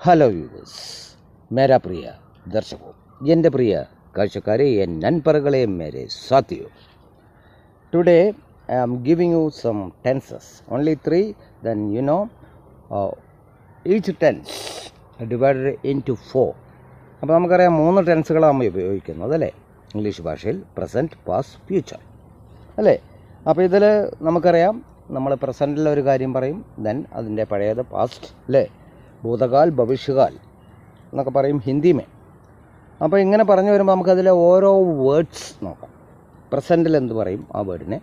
Hello viewers, മേരാ പ്രിയ ദർശകോ, എൻ്റെ പ്രിയ കാഴ്ചക്കാരെ, എൻ നൻപറുകളെ, മേരെ സാത്തിയോ. Today I am giving you some tenses, only 3. Then each tense divided into 4. അപ്പോൾ നമുക്കറിയാം 3 ടെൻസുകളാണ് നമ്മൾ ഉപയോഗിക്കുന്നത് അല്ലേ ഇംഗ്ലീഷ് ഭാഷയിൽ, പ്രസൻറ്റ്, പാസ്റ്റ്, ഫ്യൂച്ചർ അല്ലേ. അപ്പോൾ ഇതിൽ നമുക്കറിയാം നമ്മൾ പ്രസൻറ്റിലെ ഒരു കാര്യം പറയും, ദെൻ അതിൻ്റെ പഴയത് പാസ്റ്റ് അല്ലേ, ഭൂതകാൽ, ഭവിഷ്യകാൽ എന്നൊക്കെ പറയും ഹിന്ദിമേ. അപ്പോൾ ഇങ്ങനെ പറഞ്ഞു വരുമ്പോൾ നമുക്കതിലെ ഓരോ വേർഡ്സ് നോക്കാം. പ്രസൻറ്റിൽ എന്ത് പറയും ആ വേർഡിനെ,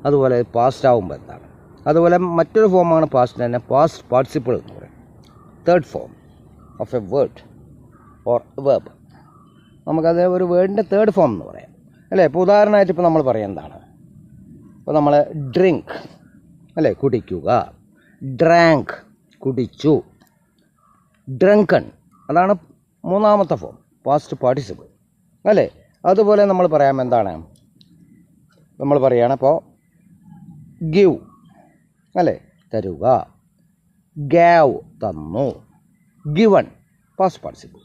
അതുപോലെ പാസ്റ്റ് ആകുമ്പോൾ എന്താണ്, അതുപോലെ മറ്റൊരു ഫോമാണ് പാസ്റ്റ് തന്നെ, പാസ്റ്റ് പാർട്ടിസിപ്പിൾ എന്ന് പറയും, third form of A word or verb. നമുക്കത് ഒരു വേർഡിൻ്റെ തേർഡ് ഫോം എന്ന് പറയാം അല്ലേ. ഇപ്പോൾ ഉദാഹരണമായിട്ട് ഇപ്പോൾ നമ്മൾ പറയാം എന്താണ്, ഇപ്പോൾ നമ്മൾ ഡ്രിങ്ക് അല്ലേ, കുടിക്കുക, ഡ്രാങ്ക് കുടിച്ചു, ഡ്രങ്കൺ അതാണ് മൂന്നാമത്തെ ഫോം, പാസ്റ്റ് പാർട്ടിസിപ്പിൾ അല്ലേ. അതുപോലെ നമ്മൾ പറയാം എന്താണ്, നമ്മൾ പറയുകയാണ് ഇപ്പോൾ ഗിവ് അല്ലേ, തരുക, ഗാവ് തന്നു, ഗിവൺ പാസ്റ്റ് പാർട്ടിസിപ്പിൾ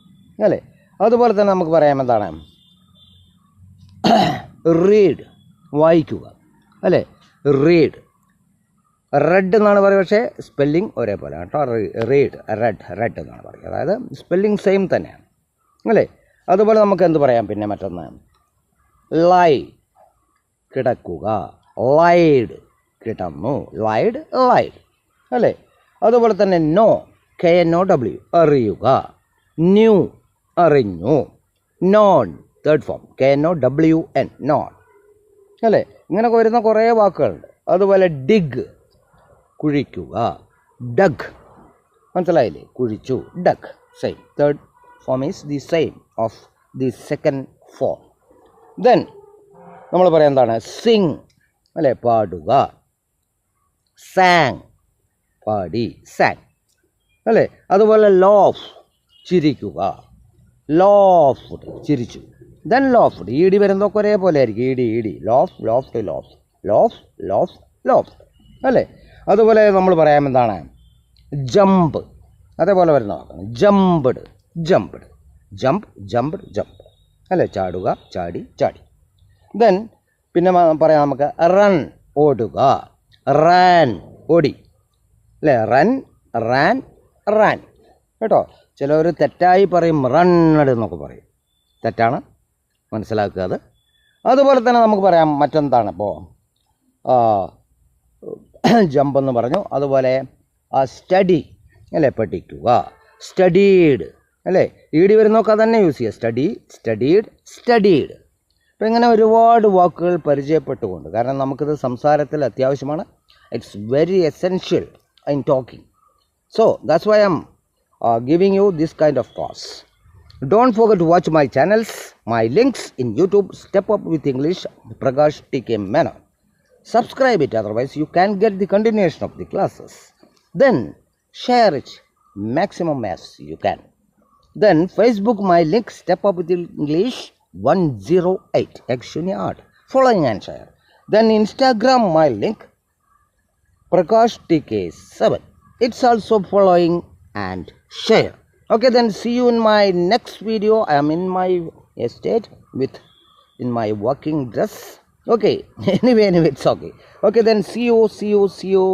അല്ലേ. അതുപോലെ തന്നെ നമുക്ക് പറയാം എന്താണ്, റീഡ് വായിക്കുക അല്ലേ, റീഡ്. റെഡ് എന്നാണ് പറയുക, പക്ഷേ സ്പെല്ലിംഗ് ഒരേപോലെ കേട്ടോ, റീഡ് റെഡ് എന്നാണ് പറയുക, അതായത് സ്പെല്ലിംഗ് സെയിം തന്നെയാണ് അല്ലേ. അതുപോലെ നമുക്ക് എന്ത് പറയാം, പിന്നെ മറ്റൊന്ന് ലൈ കിടക്കുക, ലൈഡ് കിടന്നു, ലൈഡ് അല്ലേ. അതുപോലെ തന്നെ നോ, KNOW അറിയുക, ന്യൂ അറിഞ്ഞു, non third form KNOWN non അല്ലേ. ഇങ്ങനെയൊക്കെ വരുന്ന കുറേ വാക്കുകളുണ്ട്. അതുപോലെ ഡിഗ് കുഴിക്കുക, ഡഗ് മനസ്സിലായില്ലേ, കുഴിച്ചു, dug same, third form is the same of the second form. Then നമ്മൾ പറയാം എന്താണ്, സിങ് അല്ലേ, പാടുക, സാങ് പാടി, സാങ് അല്ലേ. അതുപോലെ ലോഫ് ചിരിക്കുക, ലോഫ്ഡ് ചിരിച്ചു, ദെൻ ലോഫ്ഡ്, ഇടി വരുന്നതൊക്കെ ഒരേപോലെ ആയിരിക്കും, ഇടി ലോഫ് ലോഫ്ഡ് ലോഫ് അല്ലേ. അതുപോലെ നമ്മൾ പറയാം എന്താണ്, ജമ്പ് അതേപോലെ വരുന്ന വാക്കാണ്, ജംപ് അല്ലേ, ചാടുക, ചാടി. ദെൻ പിന്നെ പറയാം നമുക്ക് റൺ ഓടുക, റാൻ ഓടി അല്ലേ, റാൻ കേട്ടോ. ചിലവർ തെറ്റായി പറയും, റണ്ണഡ് എന്നൊക്കെ പറയും, തെറ്റാണ്, മനസ്സിലാക്കുക അത്. അതുപോലെ തന്നെ നമുക്ക് പറയാം മറ്റെന്താണ്, ഇപ്പോൾ ജമ്പ് എന്ന് പറഞ്ഞു. അതുപോലെ സ്റ്റഡി അല്ലേ, പഠിക്കുക, സ്റ്റഡീഡ് അല്ലേ, ഈടി വരുന്നൊക്കെ തന്നെ യൂസ് ചെയ്യുക, സ്റ്റഡീഡ്. അപ്പോൾ ഇങ്ങനെ ഒരുപാട് വാക്കുകൾ പരിചയപ്പെട്ടുകൊണ്ട്, കാരണം നമുക്കിത് സംസാരത്തിൽ അത്യാവശ്യമാണ്, it's very essential in talking. So that's why I M giving you this kind of course. Don't forget to watch my channels, my links in YouTube, Step Up with English, Prakash TK Menon. Subscribe it, otherwise you can get the continuation of the classes. Then share it maximum as you can. Then Facebook, my link, Step Up with English 108 Akshunya Art, following and share. Then Instagram, my link, Prakash TK7, it's also following and share. Okay, then see you in my next video. I am in my estate in my working dress. Okay, anyway it's okay. Okay, then see you.